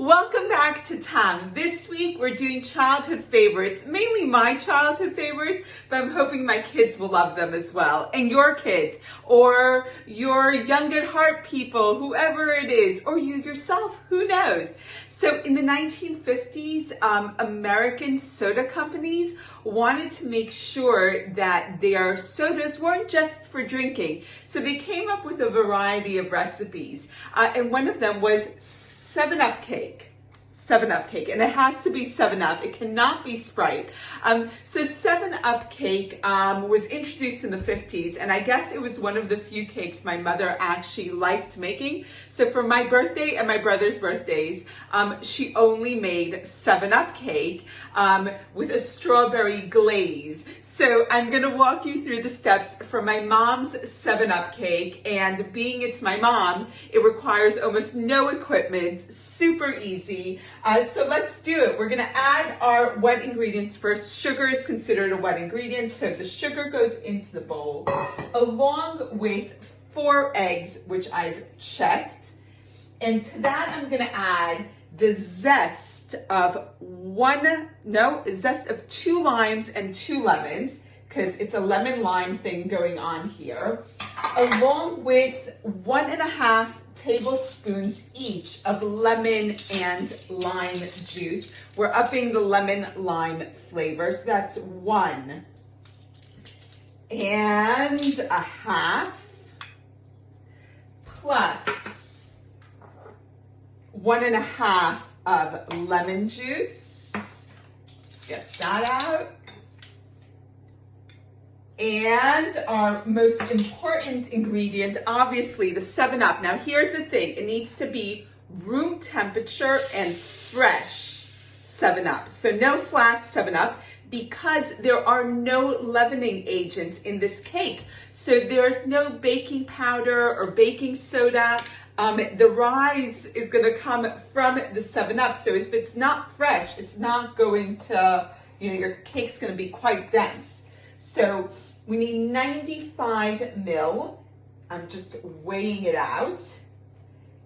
Welcome back to Tam. This week we're doing childhood favorites, mainly my childhood favorites, but I'm hoping my kids will love them as well. And your kids, or your young at heart people, whoever it is, or you yourself, who knows? So in the 1950s, American soda companies wanted to make sure that their sodas weren't just for drinking. So they came up with a variety of recipes. And one of them was 7-Up cake. 7-Up cake, and it has to be 7-Up. It cannot be Sprite. So 7-Up cake was introduced in the 50s, and I guess it was one of the few cakes my mother actually liked making. So for my birthday and my brother's birthdays, she only made 7-Up cake with a strawberry glaze. So I'm gonna walk you through the steps for my mom's 7-Up cake, and being it's my mom, it requires almost no equipment, super easy. So let's do it. We're gonna add our wet ingredients first. Sugar is considered a wet ingredient, so the sugar goes into the bowl, along with 4 eggs, which I've checked. And to that, I'm gonna add the zest of 2 limes and 2 lemons, because it's a lemon-lime thing going on here, along with 1.5 tablespoons each of lemon and lime juice. We're upping the lemon-lime flavor, so that's 1 1/2 plus 1.5 of lemon juice. Let's get that out. And our most important ingredient, obviously, the 7-Up. Now, here's the thing. It needs to be room temperature and fresh 7-Up. So no flat 7-Up, because there are no leavening agents in this cake. So there's no baking powder or baking soda. The rise is going to come from the 7-Up. So if it's not fresh, it's not going to, your cake's going to be quite dense. So we need 95 mil. I'm just weighing it out.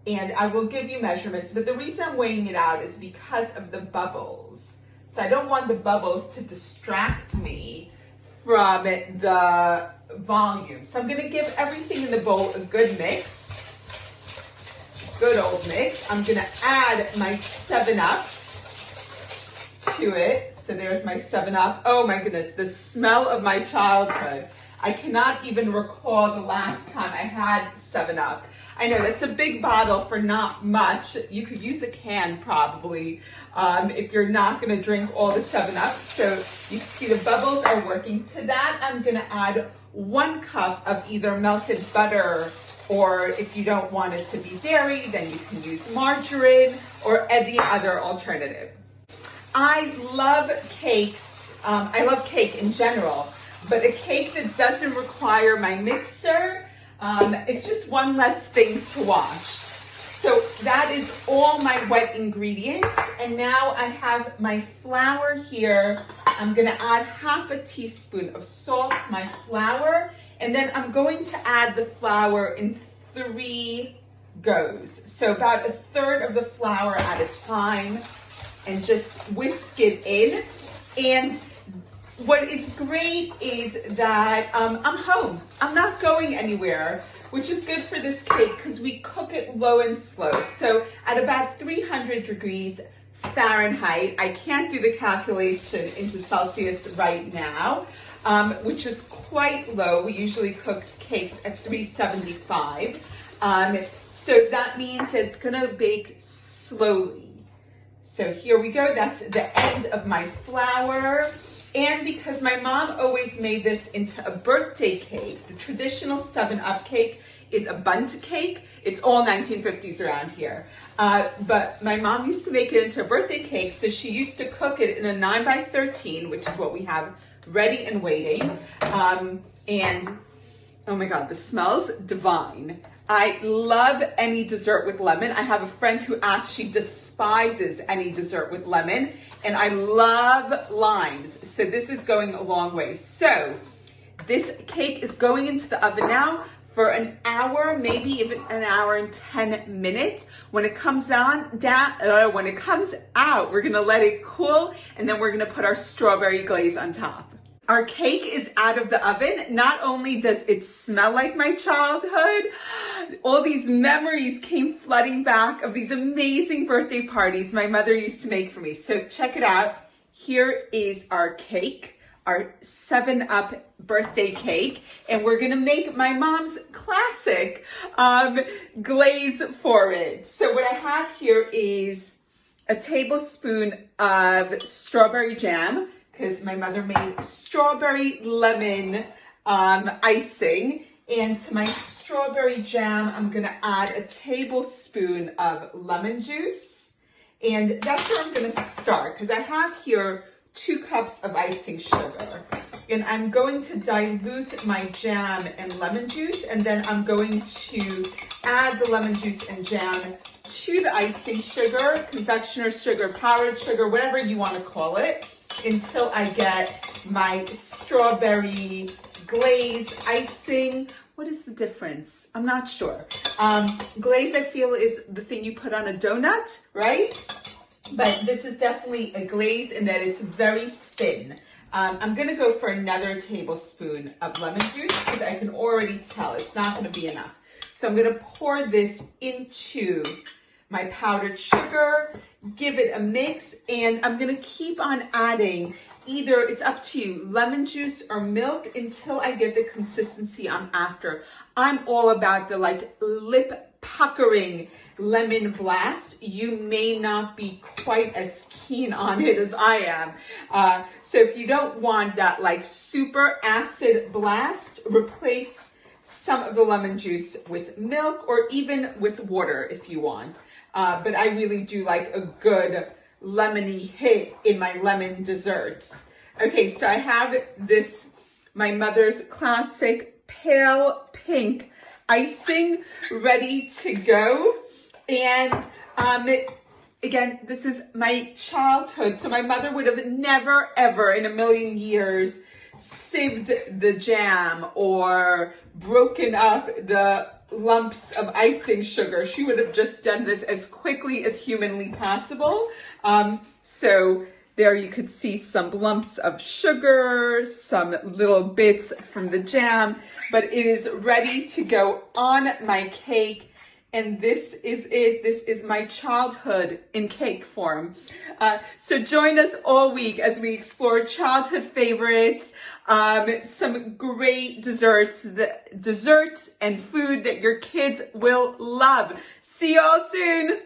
And I will give you measurements, but the reason I'm weighing it out is because of the bubbles. So I don't want the bubbles to distract me from the volume. So I'm gonna give everything in the bowl a good mix. Good old mix. I'm gonna add my 7-Up to it. So there's my 7-Up. Oh my goodness, the smell of my childhood. I cannot even recall the last time I had 7-Up. I know that's a big bottle for not much. You could use a can probably if you're not gonna drink all the 7-Up. So you can see the bubbles are working. To that, I'm gonna add 1 cup of either melted butter, or if you don't want it to be dairy, then you can use margarine or any other alternative. I love cakes. I love cake in general, but a cake that doesn't require my mixer, it's just one less thing to wash. So that is all my wet ingredients. And now I have my flour here. I'm gonna add 1/2 teaspoon of salt to my flour, and then I'm going to add the flour in 3 goes. So about 1/3 of the flour at a time, and just whisk it in. And what is great is that I'm home. I'm not going anywhere, which is good for this cake because we cook it low and slow. So at about 300 degrees Fahrenheit, I can't do the calculation into Celsius right now, which is quite low. We usually cook cakes at 375. So that means that it's gonna bake slowly. So here we go, that's the end of my flour. And because my mom always made this into a birthday cake, the traditional 7-Up cake is a bundt cake. It's all 1950s around here. But my mom used to make it into a birthday cake, so she used to cook it in a 9x13, which is what we have ready and waiting. And oh my God, the smell's divine. I love any dessert with lemon. I have a friend who actually despises any dessert with lemon, and I love limes. So this is going a long way. So this cake is going into the oven now for an hour, maybe even an hour and 10 minutes. When it comes out, we're gonna let it cool, and then we're gonna put our strawberry glaze on top. Our cake is out of the oven. Not only does it smell like my childhood, all these memories came flooding back of these amazing birthday parties my mother used to make for me. So check it out. Here is our cake, our 7-Up birthday cake, and we're gonna make my mom's classic glaze for it. So what I have here is a tablespoon of strawberry jam, because my mother made strawberry lemon icing. And to my strawberry jam, I'm gonna add a tablespoon of lemon juice. And that's where I'm gonna start, because I have here 2 cups of icing sugar. And I'm going to dilute my jam and lemon juice, and then I'm going to add the lemon juice and jam to the icing sugar, confectioner's sugar, powdered sugar, whatever you want to call it, until I get my strawberry glaze icing. What is the difference? I'm not sure. Glaze, I feel, is the thing you put on a donut, right? But this is definitely a glaze in that it's very thin. I'm gonna go for another tablespoon of lemon juice because I can already tell it's not gonna be enough. So I'm gonna pour this into my powdered sugar, give it a mix, and I'm gonna keep on adding either, it's up to you, lemon juice or milk until I get the consistency I'm after. I'm all about the lip-puckering lemon blast. You may not be quite as keen on it as I am. So if you don't want that super acid blast, replace some of the lemon juice with milk or even with water if you want. But I really do like a good lemony hit in my lemon desserts. Okay, so I have this, my mother's classic pale pink icing ready to go. And again, this is my childhood. So my mother would have never, ever in a million years sieved the jam or broken up the lumps of icing sugar. She would have just done this as quickly as humanly possible. So there you could see some lumps of sugar, some little bits from the jam, but it is ready to go on my cake. And this is it. This is my childhood in cake form. So join us all week as we explore childhood favorites, some great desserts and food that your kids will love. See you all soon.